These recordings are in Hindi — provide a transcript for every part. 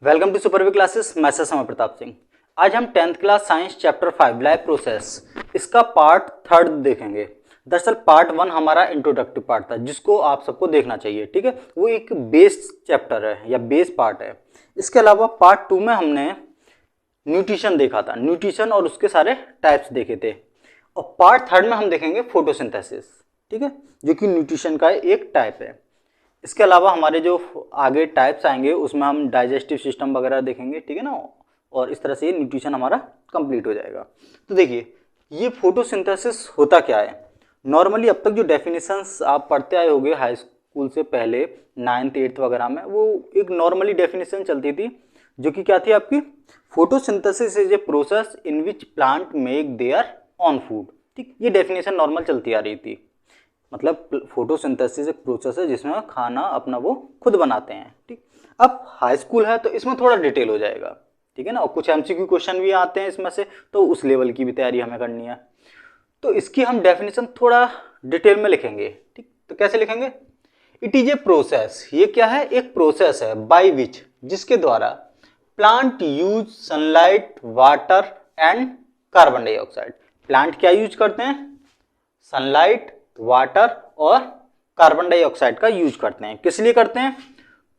वेलकम टू सुपरवी क्लासेस। मैं सर समय प्रताप सिंह। आज हम 10th class science chapter 5 life process इसका पार्ट 3 देखेंगे। दरअसल पार्ट 1 हमारा इंट्रोडक्टिव पार्ट था जिसको आप सबको देखना चाहिए, ठीक है। वो एक बेस चैप्टर है या बेस पार्ट है। इसके अलावा पार्ट 2 में हमने न्यूट्रिशन देखा था, न्यूट्रिशन और उसके सारे टाइप्स देखे थे। और पार्ट 3 में हम देखेंगे फोटोसिंथेसिस, ठीक है, जो कि न्यूट्रिशन का एक टाइप है। इसके अलावा हमारे जो आगे टाइप्स आएंगे उसमें हम डाइजेस्टिव सिस्टम वगैरह देखेंगे, ठीक है ना। और इस तरह से ये न्यूट्रिशन हमारा कंप्लीट हो जाएगा। तो देखिए ये फोटोसिंथेसिस होता क्या है। नॉर्मली अब तक जो डेफिनेशंस आप पढ़ते आए होंगे हाई स्कूल से पहले 9th 8th वगैरह में, वो एक नॉर्मली डेफिनेशन चलती थी जो कि क्या थी आपकी, photosynthesis is a process in which plant make their on food. ठीक, ये डेफिनेशन नॉर्मल चलती आ रही थी। मतलब फोटोसिंथेसिस एक प्रोसेस है जिसमें खाना अपना वो खुद बनाते हैं। ठीक, अब हाई स्कूल है तो इसमें थोड़ा डिटेल हो जाएगा, ठीक है ना। और कुछ एमसीक्यू क्वेश्चन भी आते हैं इसमें से, तो उस लेवल की भी तैयारी हमें करनी है। तो इसकी हम डेफिनेशन थोड़ा डिटेल में लिखेंगे। ठीक, तो कैसे लिखेंगे। इट इज ए प्रोसेस, ये क्या है, एक प्रोसेस है बाय विच, जिसके द्वारा plant use sunlight water and carbon dioxide. Plant क्या यूज करते हैं, सनलाइट वाटर और कार्बन डाइऑक्साइड का यूज करते हैं। किस लिए करते हैं,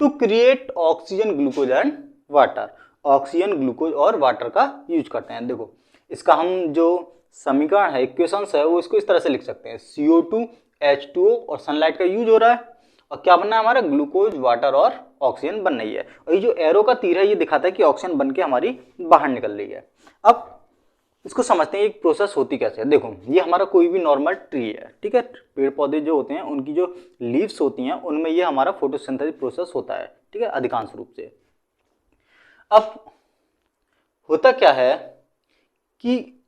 to create oxygen glucose and water. Oxygen glucose और वाटर का यूज करते हैं। देखो इसका हम जो समीकरण है, इक्वेशंस है, वो इसको इस तरह से लिख सकते हैं, CO2 H2O और सनलाइट का यूज हो रहा है और क्या बनना है हमारा, ग्लूकोज वाटर और ऑक्सीजन बन रही है। और ये जो एरो का तीर है ये दिखाता है कि ऑक्सीजन बन के हमारी बाहर निकल रही है। अब इसको समझते हैं एक प्रोसेस होती कैसे है। देखो ये हमारा कोई भी नॉर्मल ट्री है, ठीक है। पेड़ पौधे जो होते हैं उनकी जो लीव्स होती हैं उनमें ये हमारा फोटोसिंथेसिस प्रोसेस होता है, ठीक है, अधिकांश रूप से। अब होता क्या है कि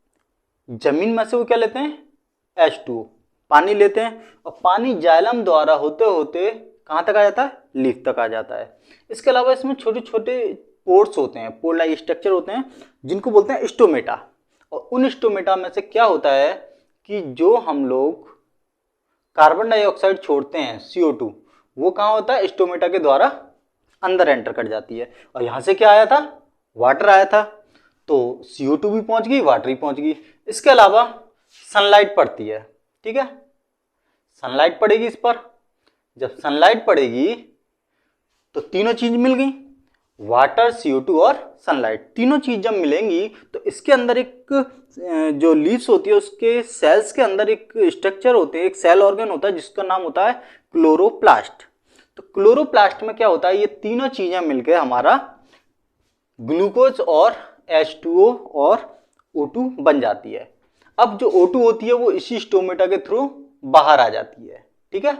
जमीन में से वो क्या लेते हैं, H2O पानी लेते हैं, और पानी जाइलम द्वारा होते होते कहाँ तक आ जाता है, लीफ तक आ जाता है। इसके अलावा इसमें छोटे छोटे पोर्स होते हैं, पोर लाइक स्ट्रक्चर होते हैं जिनको बोलते हैं स्टोमेटा। और उन स्टोमेटा में से क्या होता है कि जो हम लोग कार्बन डाइऑक्साइड छोड़ते हैं CO2, वो कहाँ होता है, स्टोमेटा के द्वारा अंदर एंटर कर जाती है। और यहाँ से क्या आया था, वाटर आया था, तो CO2 भी पहुंच गई, वाटर भी पहुंच गई। इसके अलावा सनलाइट पड़ती है, ठीक है, सनलाइट पड़ेगी इस पर। जब सनलाइट पड़ेगी तो तीनों चीज मिल गई, वाटर CO2 और सनलाइट, तीनों चीज जब मिलेंगी तो इसके अंदर एक जो लीव्स होती है उसके सेल्स के अंदर एक स्ट्रक्चर होते हैं, एक सेल ऑर्गन होता है जिसका नाम होता है क्लोरोप्लास्ट। तो क्लोरोप्लास्ट में क्या होता है, ये तीनों चीजें मिलकर हमारा ग्लूकोज और H2O और O2 बन जाती है। अब जो O2 होती है वो इसी स्टोमेटा के थ्रू बाहर आ जाती है, ठीक है।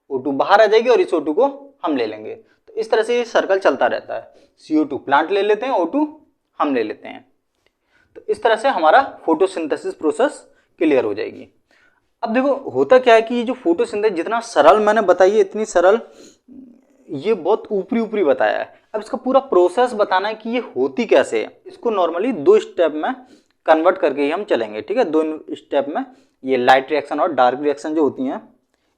O2 बाहर आ जाएगी और इस O2 को हम ले लेंगे। तो इस तरह से ये सर्कल चलता रहता है, CO2 प्लांट ले लेते हैं, O2 हम ले लेते हैं। तो इस तरह से हमारा फोटोसिंथेसिस प्रोसेस क्लियर हो जाएगी। अब देखो होता क्या है कि ये जो फोटोसिंथेसिस जितना सरल मैंने बताई है, इतनी सरल, ये बहुत ऊपरी ऊपरी बताया है। अब इसका पूरा प्रोसेस बताना है कि ये होती कैसे है। इसको नॉर्मली 2 स्टेप में कन्वर्ट करके ही हम चलेंगे, ठीक है। 2 स्टेप में ये लाइट रिएक्शन और डार्क रिएक्शन जो होती हैं,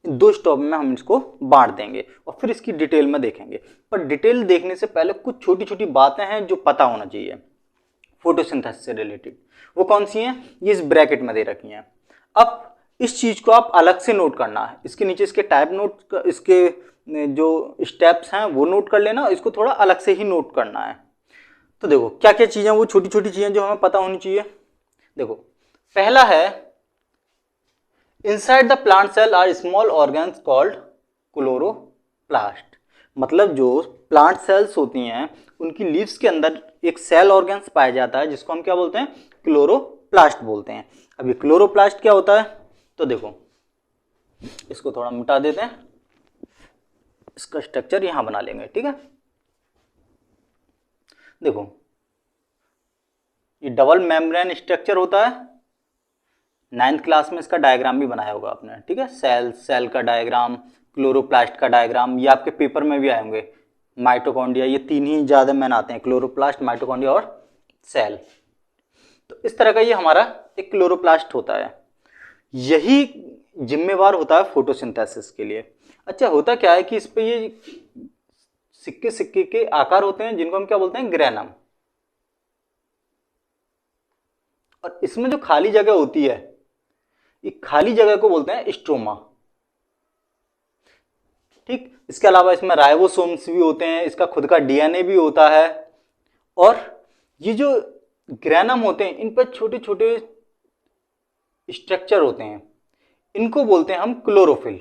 इन 2 स्टेप में हम इसको बांट देंगे और फिर इसकी डिटेल में देखेंगे। पर डिटेल देखने से पहले कुछ छोटी छोटी बातें हैं जो पता होना चाहिए फोटोसिंथेसिस से रिलेटेड। वो कौन सी हैं, ये इस ब्रैकेट में दे रखी हैं। अब इस चीज को आप अलग से नोट करना है, इसके नीचे इसके टाइप नोट, इसके जो स्टेप्स हैं वो नोट कर लेना, इसको थोड़ा अलग से ही नोट करना है। तो देखो क्या क्या चीजें, वो छोटी छोटी चीजें जो हमें पता होनी चाहिए। देखो पहला है, inside the plant cell are small organs called chloroplast. मतलब जो प्लांट सेल्स होती हैं उनकी लीव्स के अंदर एक सेल ऑर्गन्स पाया जाता है जिसको हम क्या बोलते हैं, क्लोरोप्लास्ट बोलते हैं। अब ये क्लोरोप्लास्ट क्या होता है, तो देखो इसको थोड़ा मिटा देते हैं, इसका स्ट्रक्चर यहां बना लेंगे, ठीक है। देखो ये डबल मेम्ब्रेन स्ट्रक्चर होता है, 9th क्लास में इसका डायग्राम भी बनाया होगा आपने, ठीक है। सेल का डायग्राम, क्लोरोप्लास्ट का डायग्राम, ये आपके पेपर में भी आए होंगे। माइटोकॉन्ड्रिया, ये 3 ही ज्यादा मेन आते हैं, क्लोरोप्लास्ट, माइटोकॉन्ड्रिया और सेल। तो इस तरह का ये हमारा एक क्लोरोप्लास्ट होता है, यही जिम्मेवार होता है फोटोसिंथेसिस के लिए। अच्छा होता क्या है कि इस पे ये सिक्के सिक्के के आकार होते हैं जिनको हम क्या बोलते हैं, ग्रेनम। और इसमें जो खाली जगह होती है, ये खाली जगह को बोलते हैं स्ट्रोमा। ठीक, इसके अलावा इसमें राइबोसोम्स भी होते हैं, इसका खुद का डीएनए भी होता है। और ये जो ग्रेनम होते हैं इन पर छोटे छोटे स्ट्रक्चर होते हैं, इनको बोलते हैं हम क्लोरोफिल।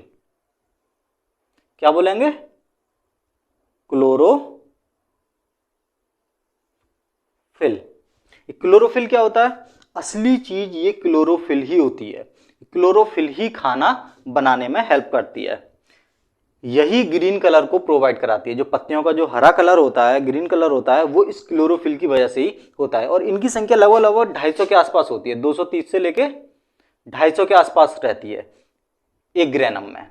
क्या बोलेंगे, क्लोरोफिल। क्लोरोफिल क्या होता है, असली चीज ये क्लोरोफिल ही होती है। क्लोरोफिल ही खाना बनाने में हेल्प करती है, यही ग्रीन कलर को प्रोवाइड कराती है। जो पत्तियों का जो हरा कलर होता है, ग्रीन कलर होता है, वो इस क्लोरोफिल की वजह से ही होता है। और इनकी संख्या लगभग लगभग 250 के आसपास होती है, 230 से लेके 250 के आसपास रहती है एक ग्रेनम में।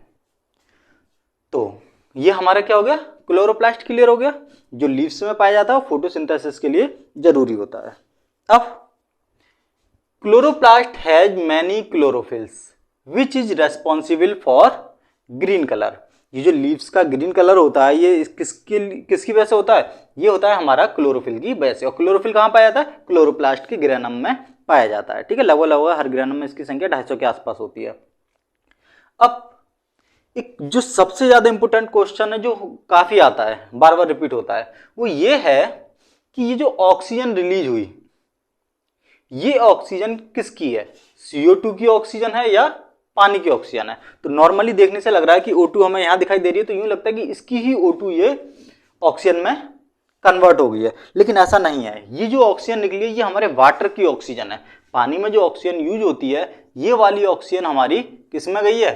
तो ये हमारा क्या हो गया, क्लोरोप्लास्ट क्लियर हो गया, जो लीव्स में पाया जाता है फोटोसिंथेसिस के लिए जरूरी होता है। अब chloroplast has many chlorophylls which is responsible for green colour. ये जो लीव्स का ग्रीन कलर होता है ये किसकी वजह से होता है, ये होता है हमारा क्लोरोफिल की वजह से। और क्लोरोफिल कहाँ पाया जाता है, क्लोरोप्लास्ट के ग्रेनम में पाया जाता है। ठीक है, लगभग लगभग हर ग्रेनम में इसकी संख्या 250 के आसपास होती है। अब एक जो सबसे ज्यादा इंपोर्टेंट क्वेश्चन है, जो काफी आता है, बार बार रिपीट होता है, वो ये है कि ये जो ऑक्सीजन रिलीज हुई, ये ऑक्सीजन किसकी है, CO2 की ऑक्सीजन है या पानी की ऑक्सीजन है। तो नॉर्मली देखने से लग रहा है कि O2 हमें यहां दिखाई दे रही है, तो यूं लगता है कि इसकी ही O2 ये ऑक्सीजन में कन्वर्ट हो गई है, लेकिन ऐसा नहीं है। ये जो ऑक्सीजन निकली है ये हमारे वाटर की ऑक्सीजन है। पानी में जो ऑक्सीजन यूज होती है, ये वाली ऑक्सीजन हमारी किस में गई है,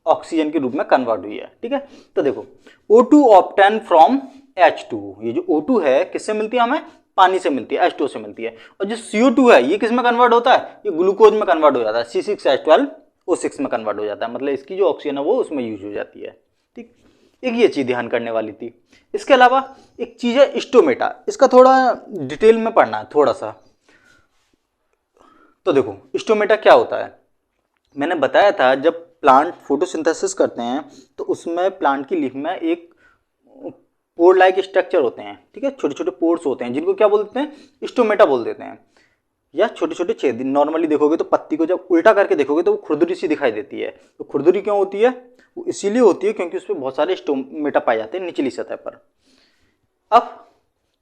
ऑक्सीजन के रूप में कन्वर्ट हुई है। ठीक है, तो देखो O2 ऑब्टेन फ्रॉम H2, ये जो O2 है किससे मिलती है, हमें पानी से मिलती है, H2 से मिलती है। और जो CO2 है ये किस में कन्वर्ट होता है, ये ग्लूकोज में कन्वर्ट हो जाता है, C6H12O6 में कन्वर्ट हो जाता है। मतलब इसकी जो ऑक्सीजन है वो उसमें यूज हो जाती है। ठीक, एक ये चीज ध्यान करने वाली थी। इसके अलावा एक चीज है स्टोमेटा, इसका थोड़ा डिटेल में पढ़ना है थोड़ा सा। तो देखो स्टोमेटा क्या होता है, मैंने बताया था जब प्लांट फोटोसिंथेसिस करते हैं तो उसमें प्लांट की लीफ में एक पोर लाइक स्ट्रक्चर होते हैं। ठीक है, छोटे छोटे पोर्स होते हैं जिनको क्या बोलते हैं, स्टोमेटा बोल देते हैं, या छोटे छोटे छेद। नॉर्मली देखोगे तो पत्ती को जब उल्टा करके देखोगे तो वो खुरदुरी सी दिखाई देती है। तो खुरदुरी क्यों होती है, वो इसीलिए होती है क्योंकि उसमें बहुत सारे स्टोमेटा पाए जाते हैं निचली सतह पर। अब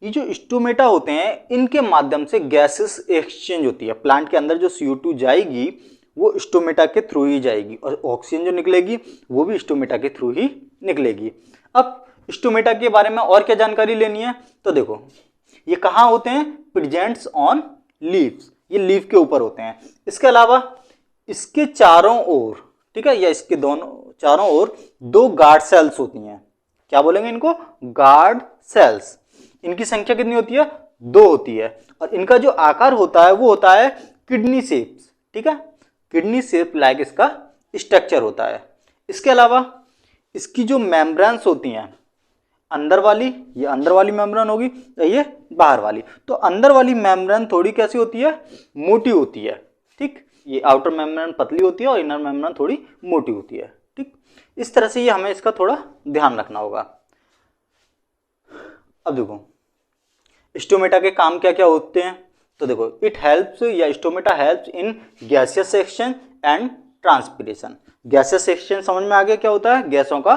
ये जो स्टोमेटा होते हैं इनके माध्यम से गैसेस एक्सचेंज होती है। प्लांट के अंदर जो CO2 जाएगी वो स्टोमेटा के थ्रू ही जाएगी, और ऑक्सीजन जो निकलेगी वो भी स्टोमेटा के थ्रू ही निकलेगी। अब स्टोमेटा के बारे में और क्या जानकारी लेनी है, तो देखो ये कहाँ होते हैं, प्रेजेंट्स ऑन लीव्स, ये लीफ के ऊपर होते हैं। इसके अलावा इसके चारों ओर, ठीक है, या इसके दोनों चारों ओर 2 गार्ड सेल्स होती हैं। क्या बोलेंगे इनको, गार्ड सेल्स। इनकी संख्या कितनी होती है, 2 होती है। और इनका जो आकार होता है वो होता है किडनी शेप्स। ठीक है, किडनी शेप लाइक इसका स्ट्रक्चर होता है। इसके अलावा इसकी जो मेम्ब्रेन्स होती हैं, अंदर वाली, ये अंदर वाली मेम्ब्रेन होगी, ये बाहर वाली। तो अंदर वाली मेम्ब्रेन थोड़ी कैसी होती है, मोटी होती है। ठीक, ये आउटर मेम्ब्रेन पतली होती है और इनर मेम्ब्रेन थोड़ी मोटी होती है। ठीक, इस तरह से ये हमें इसका थोड़ा ध्यान रखना होगा। अब देखो स्टोमेटा के काम क्या क्या होते हैं, तो देखो इट हेल्प्स या stomata helps in gaseous section and transpiration. Gaseous section समझ में आ गया क्या होता है, गैसों का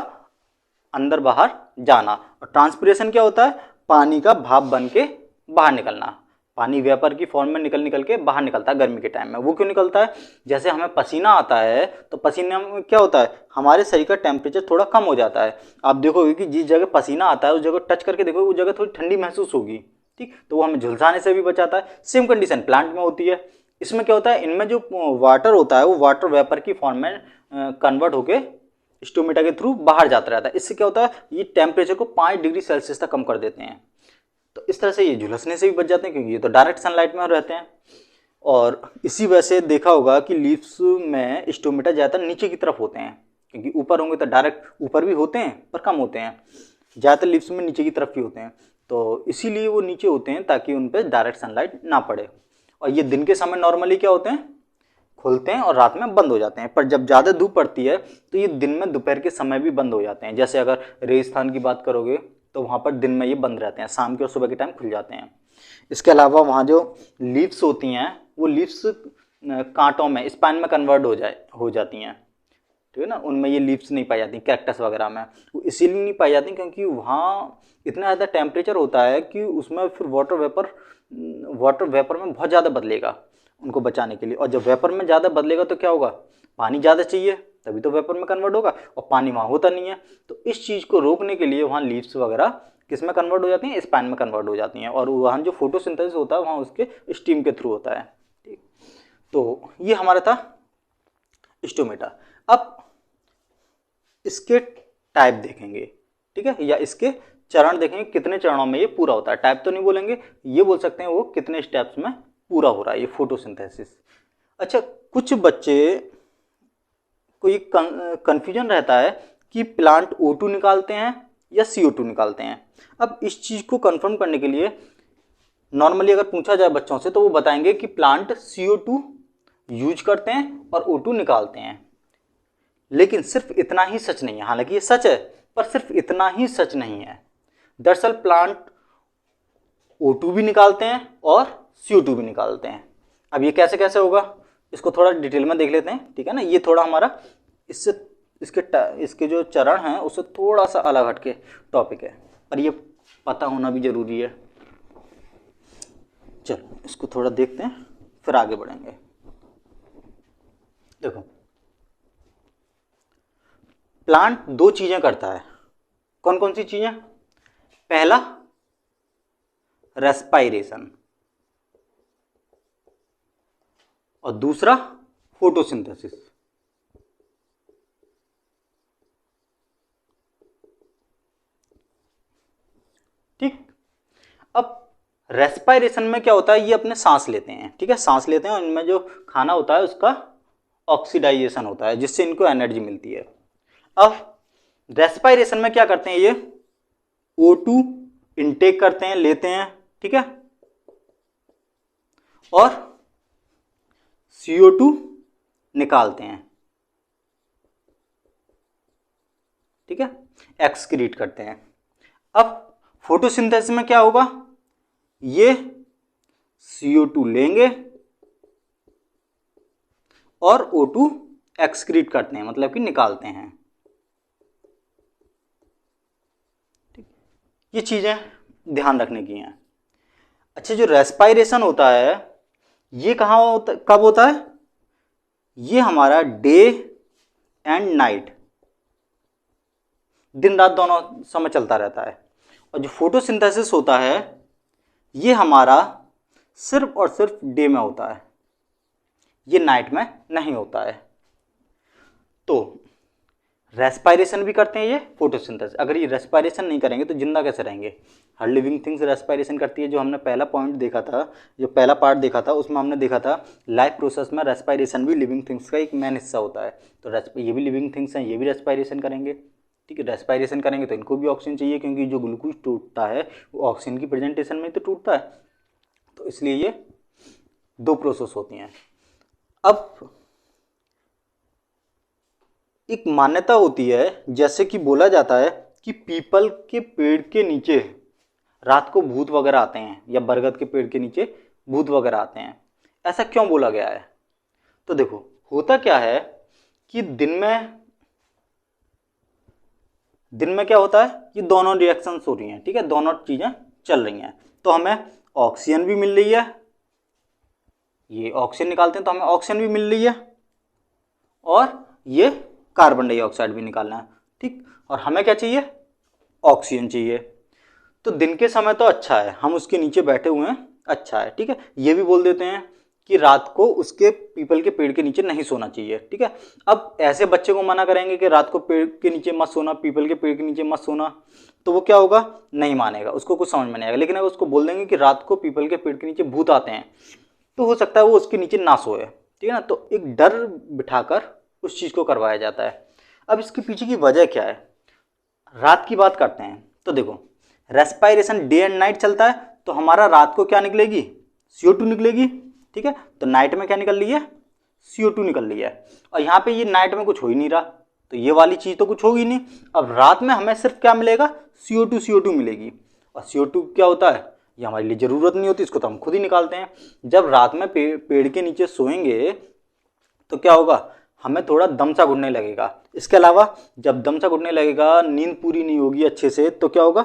अंदर बाहर जाना। और ट्रांसपिरेशन क्या होता है, पानी का भाप बन के बाहर निकलना। पानी वेपर की फॉर्म में निकल के बाहर निकलता है गर्मी के टाइम में। वो क्यों निकलता है, जैसे हमें पसीना आता है तो पसीने में क्या होता है, हमारे शरीर का टेम्परेचर थोड़ा कम हो जाता है। आप देखोगे कि जिस जगह पसीना आता है उस जगह टच करके देखोगे, उस जगह थोड़ी ठंडी महसूस होगी। ठीक, तो वो हमें झुलसाने से भी बचाता है। सेम कंडीशन प्लांट में होती है। इसमें क्या होता है, इनमें जो वाटर होता है वो वाटर वेपर की फॉर्म में कन्वर्ट होके स्टोमेटा के थ्रू बाहर जाता रहता है। इससे क्या होता है, ये टेम्परेचर को 5 डिग्री सेल्सियस तक कम कर देते हैं। तो इस तरह से ये झुलसने से भी बच जाते हैं क्योंकि ये तो डायरेक्ट सनलाइट में रहते हैं। और इसी वजह से देखा होगा कि लीव्स में स्टोमेटा ज़्यादातर नीचे की तरफ होते हैं, क्योंकि ऊपर होंगे तो डायरेक्ट ऊपर भी होते हैं पर कम होते हैं। ज़्यादातर लीव्स में नीचे की तरफ ही होते हैं, तो इसीलिए वो नीचे होते हैं ताकि उन पर डायरेक्ट सनलाइट ना पड़े। और ये दिन के समय नॉर्मली क्या होते हैं, खुलते हैं और रात में बंद हो जाते हैं। पर जब ज़्यादा धूप पड़ती है तो ये दिन में दोपहर के समय भी बंद हो जाते हैं। जैसे अगर रेगिस्तान की बात करोगे तो वहाँ पर दिन में ये बंद रहते हैं, शाम के और सुबह के टाइम खुल जाते हैं। इसके अलावा वहाँ जो लीव्स होती हैं वो लीव्स कांटों में, स्पाइन में कन्वर्ट हो जाती हैं, ठीक है ना। उनमें ये लीव्स नहीं पाई जाती, कैक्टस वगैरह में वो इसीलिए नहीं पाई जाती क्योंकि वहाँ इतना ज़्यादा टेम्परेचर होता है कि उसमें फिर वाटर वेपर में बहुत ज़्यादा बदलेगा उनको बचाने के लिए। और जब वेपर में ज़्यादा बदलेगा तो क्या होगा, पानी ज़्यादा चाहिए तभी तो वेपर में कन्वर्ट होगा, और पानी वहाँ होता नहीं है। तो इस चीज़ को रोकने के लिए वहाँ लीव्स वगैरह किस में कन्वर्ट हो जाती हैं, स्पैन में कन्वर्ट हो जाती हैं। और वहाँ जो फोटोसिंथेसिस होता है वहाँ उसके स्टीम के थ्रू होता है, ठीक। तो ये हमारा था स्टोमेटा। अब इसके टाइप देखेंगे, ठीक है, या इसके चरण देखेंगे, कितने चरणों में ये पूरा होता है। टाइप तो नहीं बोलेंगे, ये बोल सकते हैं वो कितने स्टेप्स में पूरा हो रहा है ये फोटोसिंथेसिस। अच्छा, कुछ बच्चे को ये कन्फ्यूजन रहता है कि प्लांट O2 निकालते हैं या CO2 निकालते हैं। अब इस चीज़ को कंफर्म करने के लिए नॉर्मली अगर पूछा जाए बच्चों से तो वो बताएंगे कि प्लांट CO2 यूज करते हैं और O2 निकालते हैं। लेकिन सिर्फ इतना ही सच नहीं है, हालांकि ये सच है पर सिर्फ इतना ही सच नहीं है। दरअसल प्लांट O2 भी निकालते हैं और CO2 भी निकालते हैं। अब ये कैसे कैसे होगा इसको थोड़ा डिटेल में देख लेते हैं, ठीक है ना। ये थोड़ा हमारा इसके जो चरण हैं उससे थोड़ा सा अलग हटके टॉपिक है, पर ये पता होना भी जरूरी है। चलो इसको थोड़ा देखते हैं फिर आगे बढ़ेंगे। देखो, प्लांट दो चीजें करता है। कौन कौन सी चीजें? पहला रेस्पायरेशन और दूसरा फोटोसिंथेसिस। ठीक, अब रेस्पायरेशन में क्या होता है, ये अपने सांस लेते हैं, ठीक है, सांस लेते हैं और इनमें जो खाना होता है उसका ऑक्सीडाइजेशन होता है जिससे इनको एनर्जी मिलती है। अब रेस्पायरेशन में क्या करते हैं, ये O2 इनटेक करते हैं, लेते हैं, ठीक है, और CO2 निकालते हैं, ठीक है, एक्सक्रीट करते हैं। अब फोटोसिंथेसिस में क्या होगा, ये CO2 लेंगे और O2 एक्सक्रीट करते हैं, मतलब कि निकालते हैं। ये चीजें ध्यान रखने की हैं। अच्छा, जो रेस्पायरेशन होता है ये कब होता है, ये हमारा डे एंड नाइट, दिन रात दोनों समय चलता रहता है। और जो फोटोसिंथेसिस होता है ये हमारा सिर्फ और सिर्फ डे में होता है, ये नाइट में नहीं होता है। तो रेस्पायरेशन भी करते हैं ये फोटोसिंथेसिस। अगर ये रेस्पायरेशन नहीं करेंगे तो जिंदा कैसे रहेंगे? हर लिविंग थिंग्स रेस्पायरेशन करती है। जो हमने पहला पॉइंट देखा था, जो पहला पार्ट देखा था उसमें हमने देखा था लाइफ प्रोसेस में रेस्पायरेशन भी लिविंग थिंग्स का एक मेन हिस्सा होता है। तो ये भी लिविंग थिंग्स हैं, ये भी रेस्पायरेशन करेंगे, ठीक है। रेस्पायरेशन करेंगे तो इनको भी ऑक्सीजन चाहिए क्योंकि जो ग्लूकोज टूटता है वो ऑक्सीजन की प्रेजेंटेशन में तो टूटता है, तो इसलिए ये दो प्रोसेस होती हैं। अब एक मान्यता होती है, जैसे कि बोला जाता है कि पीपल के पेड़ के नीचे रात को भूत वगैरह आते हैं या बरगद के पेड़ के नीचे भूत वगैरह आते हैं। ऐसा क्यों बोला गया है? तो देखो, होता क्या है कि दिन में क्या होता है, ये दोनों रिएक्शंस हो रही हैं, ठीक है, दोनों चीजें चल रही हैं। तो हमें ऑक्सीजन भी मिल रही है, ये ऑक्सीजन निकालते हैं तो हमें ऑक्सीजन भी मिल रही है, और ये कार्बन डाइऑक्साइड भी निकालना है, ठीक। और हमें क्या चाहिए? ऑक्सीजन चाहिए। तो दिन के समय तो अच्छा है, हम उसके नीचे बैठे हुए हैं, अच्छा है, ठीक है। ये भी बोल देते हैं कि रात को उसके पीपल के पेड़ के नीचे नहीं सोना चाहिए, ठीक है। अब ऐसे बच्चे को मना करेंगे कि रात को पेड़ के नीचे मत सोना, पीपल के पेड़ के नीचे मत सोना, तो वो क्या होगा, नहीं मानेगा, उसको कुछ समझ में नहीं आएगा। लेकिन अगर उसको बोल देंगे कि रात को पीपल के पेड़ के नीचे भूत आते हैं, तो हो सकता है वो उसके नीचे ना सोए, ठीक है ना। तो एक डर बिठाकर उस चीज़ को करवाया जाता है। अब इसके पीछे की वजह क्या है? रात की बात करते हैं तो देखो, रेस्पायरेशन डे एंड नाइट चलता है, तो हमारा रात को क्या निकलेगी, CO2 निकलेगी, ठीक है। तो नाइट में क्या निकल रही है, CO2 निकल रही है। और यहाँ पे ये नाइट में कुछ हो ही नहीं रहा, तो ये वाली चीज़ तो कुछ होगी नहीं। अब रात में हमें सिर्फ क्या मिलेगा, CO2 मिलेगी। और CO2 क्या होता है, ये हमारे लिए ज़रूरत नहीं होती, इसको तो हम खुद ही निकालते हैं। जब रात में पेड़ के नीचे सोएंगे तो क्या होगा, हमें थोड़ा दम सा घुटने लगेगा। इसके अलावा जब दम सा घुटने लगेगा, नींद पूरी नहीं होगी अच्छे से, तो क्या होगा,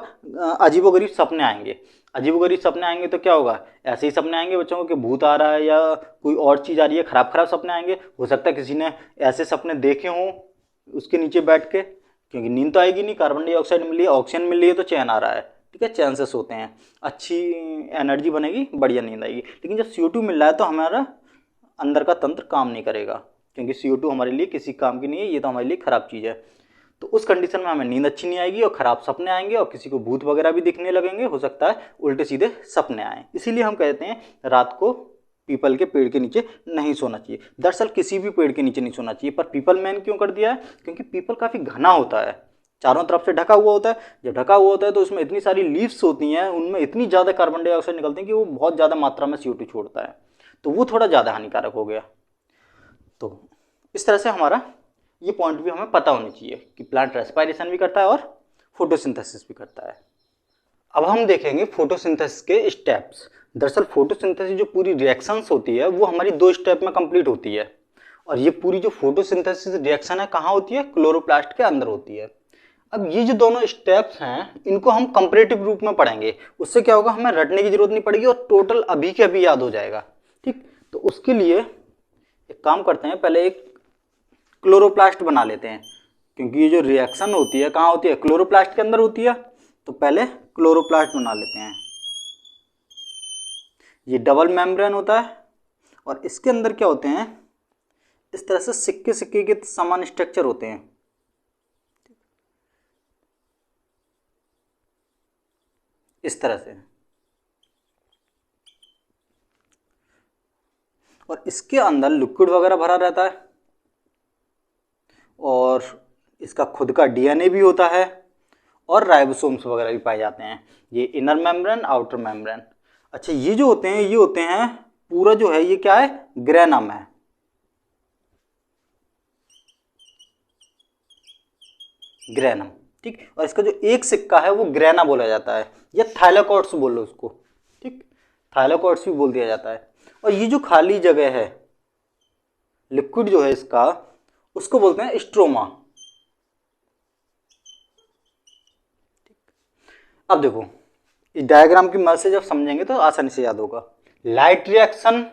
अजीबोगरीब सपने आएंगे। अजीबोगरीब सपने आएंगे तो क्या होगा, ऐसे ही सपने आएंगे बच्चों को कि भूत आ रहा है या कोई और चीज़ आ रही है, खराब खराब सपने आएंगे। हो सकता है किसी ने ऐसे सपने देखे हों उसके नीचे बैठ के, क्योंकि नींद तो आएगी नहीं, कार्बन डाइऑक्साइड मिल रही है, ऑक्सीजन मिल रही है, तो चैन आ रहा है। ठीक है, चैन से सोते हैं, अच्छी एनर्जी बनेगी, बढ़िया नींद आएगी। लेकिन जब CO2 मिल रहा है तो हमारा अंदर का तंत्र काम नहीं करेगा, क्योंकि CO2 हमारे लिए किसी काम की नहीं है, ये तो हमारे लिए खराब चीज़ है। तो उस कंडीशन में हमें नींद अच्छी नहीं आएगी और ख़राब सपने आएंगे, और किसी को भूत वगैरह भी दिखने लगेंगे, हो सकता है उल्टे सीधे सपने आए। इसीलिए हम कहते हैं रात को पीपल के पेड़ के नीचे नहीं सोना चाहिए। दरअसल किसी भी पेड़ के नीचे नहीं सोना चाहिए, पर पीपल मैंने क्यों कर दिया है, क्योंकि पीपल काफ़ी घना होता है, चारों तरफ से ढका हुआ होता है। जब ढका हुआ होता है तो उसमें इतनी सारी लीव्स होती हैं, उनमें इतनी ज़्यादा कार्बन डाइऑक्साइड निकलते हैं कि वो बहुत ज़्यादा मात्रा में CO2 छोड़ता है, तो वो थोड़ा ज़्यादा हानिकारक हो गया। तो इस तरह से हमारा ये पॉइंट भी हमें पता होनी चाहिए कि प्लांट रेस्पायरेशन भी करता है और फोटोसिंथेसिस भी करता है। अब हम देखेंगे फोटोसिंथेसिस के स्टेप्स। दरअसल फोटोसिंथेसिस जो पूरी रिएक्शंस होती है वो हमारी 2 स्टेप में कंप्लीट होती है, और ये पूरी जो फोटोसिंथेसिस रिएक्शन है कहाँ होती है, क्लोरोप्लास्ट के अंदर होती है। अब ये जो दोनों स्टेप्स हैं इनको हम कंपैरेटिव रूप में पढ़ेंगे, उससे क्या होगा, हमें रटने की जरूरत नहीं पड़ेगी और टोटल अभी के अभी याद हो जाएगा। ठीक, तो उसके लिए एक काम करते हैं, पहले एक क्लोरोप्लास्ट बना लेते हैं, क्योंकि ये जो रिएक्शन होती है कहाँ होती है, क्लोरोप्लास्ट के अंदर होती है। तो पहले क्लोरोप्लास्ट बना लेते हैं। ये डबल मेम्ब्रेन होता है और इसके अंदर क्या होते हैं, इस तरह से सिक्के सिक्के के समान स्ट्रक्चर होते हैं। इस तरह से, और इसके अंदर लिक्विड वगैरह भरा रहता है, और इसका खुद का DNA भी होता है, और राइबोसोम्स वगैरह भी पाए जाते हैं। ये इनर मेम्ब्रेन, आउटर मेम्ब्रेन। अच्छा, ये जो होते हैं ये होते हैं पूरा जो है ये क्या है, ग्रेनम है। ग्रेनम, ठीक। और इसका जो एक सिक्का है वो ग्रेना बोला जाता है, या थाइलाकोइड्स बोलो उसको, ठीक, थाइलाकोइड्स भी बोल दिया जाता है। और ये जो खाली जगह है, लिक्विड जो है इसका, उसको बोलते हैं स्ट्रोमा। अब देखो इस डायग्राम की मदद से जब समझेंगे तो आसानी से याद होगा। लाइट रिएक्शन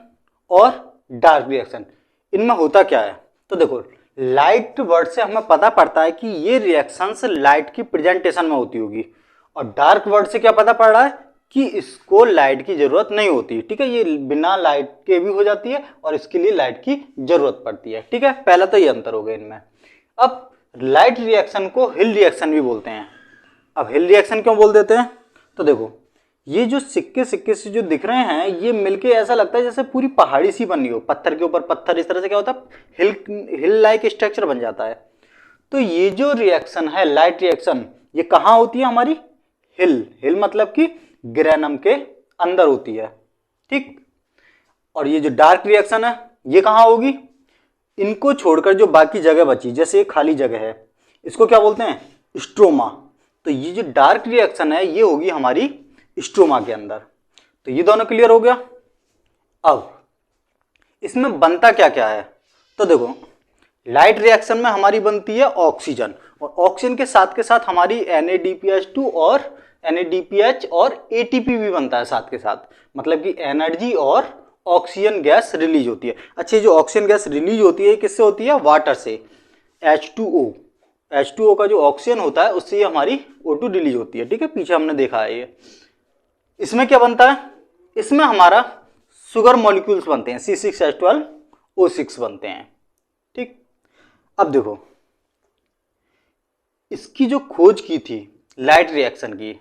और डार्क रिएक्शन, इनमें होता क्या है, तो देखो लाइट वर्ड से हमें पता पड़ता है कि ये रिएक्शंस लाइट की प्रेजेंटेशन में होती होगी, और डार्क वर्ड से क्या पता पड़ रहा है कि इसको लाइट की जरूरत नहीं होती। ठीक है, ये बिना लाइट के भी हो जाती है और इसके लिए लाइट की जरूरत पड़ती है। ठीक है, पहला तो ये अंतर हो गया इनमें। अब लाइट रिएक्शन को हिल रिएक्शन भी बोलते हैं। अब हिल रिएक्शन क्यों बोल देते हैं, तो देखो ये जो सिक्के सिक्के से जो दिख रहे हैं ये मिलके ऐसा लगता है जैसे पूरी पहाड़ी सी बनी हो, पत्थर के ऊपर पत्थर, इस तरह से क्या होता है, हिल लाइक स्ट्रक्चर बन जाता है। तो ये जो रिएक्शन है लाइट रिएक्शन, ये कहाँ होती है हमारी, हिल मतलब कि ग्रेनम के अंदर होती है। ठीक, और ये जो डार्क रिएक्शन है ये कहाँ होगी, इनको छोड़कर जो बाकी जगह बची, जैसे ये खाली जगह है, इसको क्या बोलते हैं, स्ट्रोमा। तो ये जो डार्क रिएक्शन है ये होगी हमारी स्ट्रोमा के अंदर। तो ये दोनों क्लियर हो गया। अब इसमें बनता क्या क्या है, तो देखो लाइट रिएक्शन में हमारी बनती है ऑक्सीजन, और ऑक्सीजन के साथ हमारी NADPH2 और NADPH और ATP भी बनता है साथ के साथ, मतलब कि एनर्जी और ऑक्सीजन गैस रिलीज होती है। अच्छा, जो ऑक्सीजन गैस रिलीज होती है किससे होती है, वाटर से, H2O का जो ऑक्सीजन होता है उससे हमारी O2 रिलीज होती है। ठीक है, पीछे हमने देखा है ये। इसमें क्या बनता है, इसमें हमारा शुगर मॉलिक्यूल्स बनते हैं, C6H12O6 बनते हैं। ठीक, अब देखो इसकी जो खोज की थी लाइट रिएक्शन की,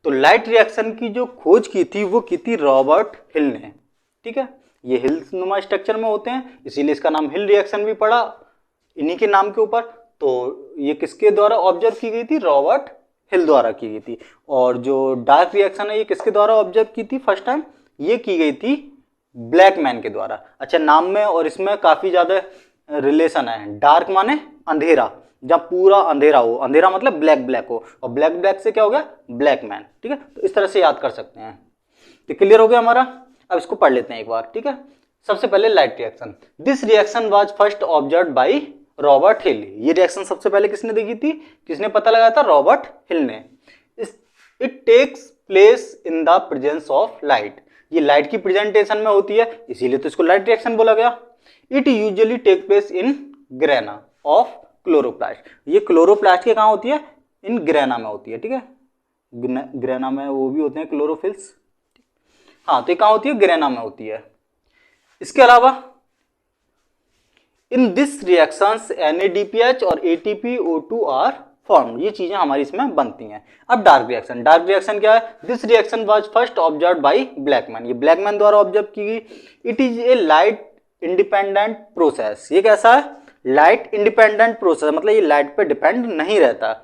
तो लाइट रिएक्शन की जो खोज की थी वो की थी रॉबर्ट हिल ने। ठीक है, ये हिल नुमा स्ट्रक्चर में होते हैं, इसीलिए इसका नाम हिल रिएक्शन भी पड़ा इन्हीं के नाम के ऊपर। तो ये किसके द्वारा ऑब्जर्व की गई थी, रॉबर्ट हिल द्वारा की गई थी। और जो डार्क रिएक्शन है ये किसके द्वारा ऑब्जर्व की थी फर्स्ट टाइम, ये की गई थी ब्लैकमैन के द्वारा। अच्छा, नाम में और इसमें काफ़ी ज़्यादा रिलेशन है। डार्क माने अंधेरा, जहाँ पूरा अंधेरा हो, अंधेरा मतलब ब्लैक ब्लैक हो, और ब्लैक ब्लैक से क्या हो गया, ब्लैक मैन। ठीक है, तो इस तरह से याद कर सकते हैं। तो क्लियर हो गया हमारा। अब इसको पढ़ लेते हैं एक बार। ठीक है, सबसे पहले light reaction. This reaction was first observed by Robert हिल। ये रिएक्शन सबसे पहले किसने देखी थी, किसने पता लगाया था, रॉबर्ट हिल ने। It takes place in the presence of light. ये लाइट की प्रेजेंटेशन में होती है, इसीलिए तो इसको लाइट रिएक्शन बोला गया। It usually take place in grana of chloroplast. ये क्लोरोप्लास्ट के कहाँ होती है, इन ग्रेना में होती है। ठीक है, ग्रेना में वो भी होते हैं क्लोरोफिल्स। हाँ, तो ये कहाँ होती है, ग्रेना में होती है। इसके अलावा इन दिस रिएक्शंस NADPH और ATPO2 आर फॉर्म। ये चीजें हमारी इसमें बनती हैं। अब डार्क रिएक्शन। डार्क रिएक्शन क्या है, this reaction was first observed bye Blackman. ये ब्लैकमैन द्वारा ऑब्जर्व की गई। It is a light independent process. ये कैसा है, लाइट इंडिपेंडेंट प्रोसेस, मतलब ये लाइट पे डिपेंड नहीं रहता।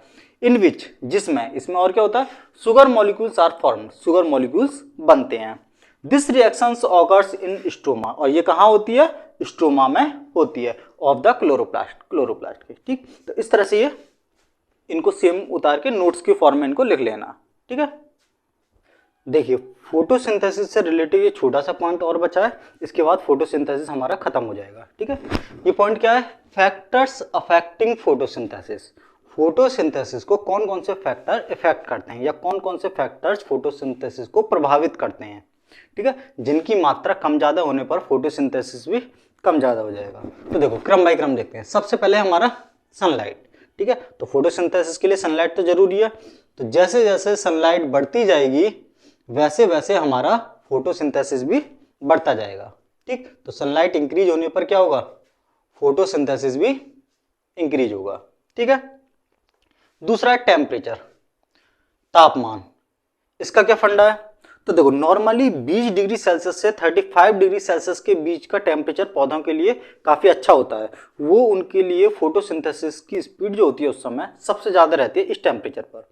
इन विच, जिसमें, इसमें और क्या होता है, sugar molecules are formed, sugar molecules बनते हैं। This reactions occurs in stroma, और ये कहाँ होती है, स्ट्रोमा में होती है, ऑफ द क्लोरोप्लास्ट के। ठीक, तो इस तरह से ये इनको सेम उतार के नोट्स के फॉर्म में इनको लिख लेना। ठीक है, देखिए फोटोसिंथेसिस से रिलेटेड ये छोटा सा पॉइंट और बचा है, इसके बाद फोटोसिंथेसिस हमारा खत्म हो जाएगा। ठीक है, ये पॉइंट क्या है, फैक्टर्स अफेक्टिंग फोटोसिंथेसिस। फोटोसिंथेसिस को कौन कौन से फैक्टर इफेक्ट करते हैं, या कौन कौन से फैक्टर्स फोटोसिंथेसिस को प्रभावित करते हैं। ठीक है, जिनकी मात्रा कम ज्यादा होने पर फोटोसिंथेसिस भी कम ज्यादा हो जाएगा। तो देखो क्रम बाय क्रम देखते हैं। सबसे पहले हमारा सनलाइट। ठीक है, तो फोटोसिंथेसिस के लिए सनलाइट तो जरूरी है। तो जैसे जैसे सनलाइट बढ़ती जाएगी वैसे वैसे हमारा फोटोसिंथेसिस भी बढ़ता जाएगा। ठीक, तो सनलाइट इंक्रीज होने पर क्या होगा, फोटोसिंथेसिस भी इंक्रीज होगा। ठीक है, दूसरा है टेम्परेचर, तापमान। इसका क्या फंडा है, तो देखो नॉर्मली 20 डिग्री सेल्सियस से 35 डिग्री सेल्सियस के बीच का टेम्परेचर पौधों के लिए काफी अच्छा होता है। वो उनके लिए फोटोसिंथेसिस की स्पीड जो होती है उस समय सबसे ज्यादा रहती है इस टेम्परेचर पर।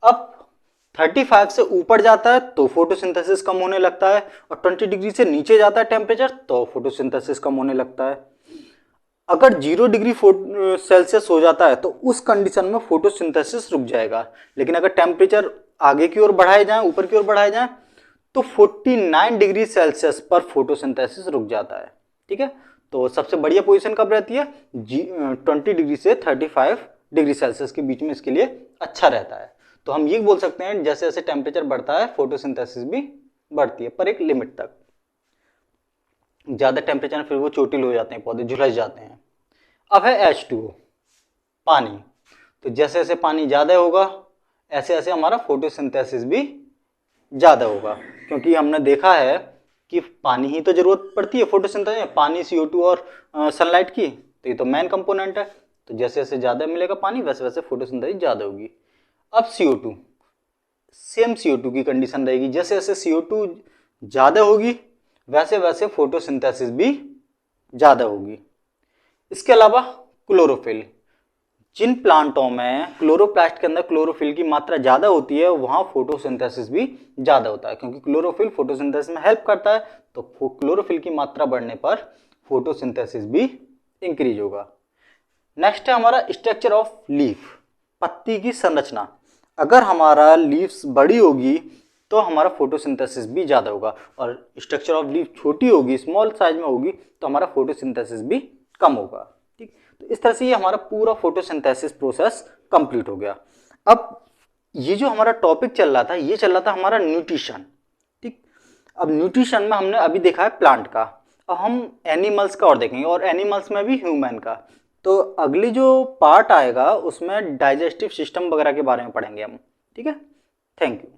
अब 35 से ऊपर जाता है तो फोटोसिंथेसिस कम होने लगता है, और 20 डिग्री से नीचे जाता है टेम्परेचर तो फोटोसिंथेसिस कम होने लगता है। अगर 0 डिग्री सेल्सियस हो जाता है तो उस कंडीशन में फोटोसिंथेसिस रुक जाएगा। लेकिन अगर टेम्परेचर आगे की ओर बढ़ाए जाएं, ऊपर की ओर बढ़ाए जाएं, तो 49 डिग्री सेल्सियस पर फोटोसिंथेसिस रुक जाता है। ठीक है, तो सबसे बढ़िया पोजीशन कब रहती है, 20 डिग्री से 35 डिग्री सेल्सियस के बीच में इसके लिए अच्छा रहता है। तो हम ये बोल सकते हैं जैसे जैसे टेम्परेचर बढ़ता है फोटोसिंथेसिस भी बढ़ती है, पर एक लिमिट तक। ज्यादा टेम्परेचर में फिर वो चोटिल हो जाते हैं, पौधे झुलस जाते हैं। अब है H2O, पानी। तो जैसे जैसे पानी ज्यादा होगा ऐसे ऐसे हमारा फोटोसिंथेसिस भी ज्यादा होगा, क्योंकि हमने देखा है कि पानी ही तो जरूरत पड़ती है फोटोसिंथेसिस में, पानी, CO2 और सनलाइट की, तो ये तो मेन कंपोनेंट है। तो जैसे जैसे ज्यादा मिलेगा पानी वैसे वैसे फोटोसिंथेसिस ज्यादा होगी। अब CO2, सेम CO2 की कंडीशन रहेगी, जैसे जैसे CO2 ज्यादा होगी वैसे वैसे फोटोसिंथेसिस भी ज्यादा होगी। इसके अलावा क्लोरोफिल, जिन प्लांटों में क्लोरोप्लास्ट के अंदर क्लोरोफिल की मात्रा ज्यादा होती है वहां फोटोसिंथेसिस भी ज्यादा होता है, क्योंकि क्लोरोफिल फोटोसिंथेसिस में हेल्प करता है। तो क्लोरोफिल की मात्रा बढ़ने पर फोटोसिंथेसिस भी इंक्रीज होगा। नेक्स्ट है हमारा स्ट्रक्चर ऑफ लीफ, पत्ती की संरचना। अगर हमारा लीव्स बड़ी होगी तो हमारा फोटोसिंथेसिस भी ज्यादा होगा, और स्ट्रक्चर ऑफ लीफ छोटी होगी, स्मॉल साइज में होगी, तो हमारा फोटोसिंथेसिस भी कम होगा। ठीक, तो इस तरह से ये हमारा पूरा फोटोसिंथेसिस प्रोसेस कंप्लीट हो गया। अब ये जो हमारा टॉपिक चल रहा था ये चल रहा था हमारा न्यूट्रिशन। ठीक, अब न्यूट्रिशन में हमने अभी देखा है प्लांट का, अब हम एनिमल्स का और देखेंगे, और एनिमल्स में भी ह्यूमन का। तो अगली जो पार्ट आएगा उसमें डाइजेस्टिव सिस्टम वगैरह के बारे में पढ़ेंगे हम। ठीक है, थैंक यू।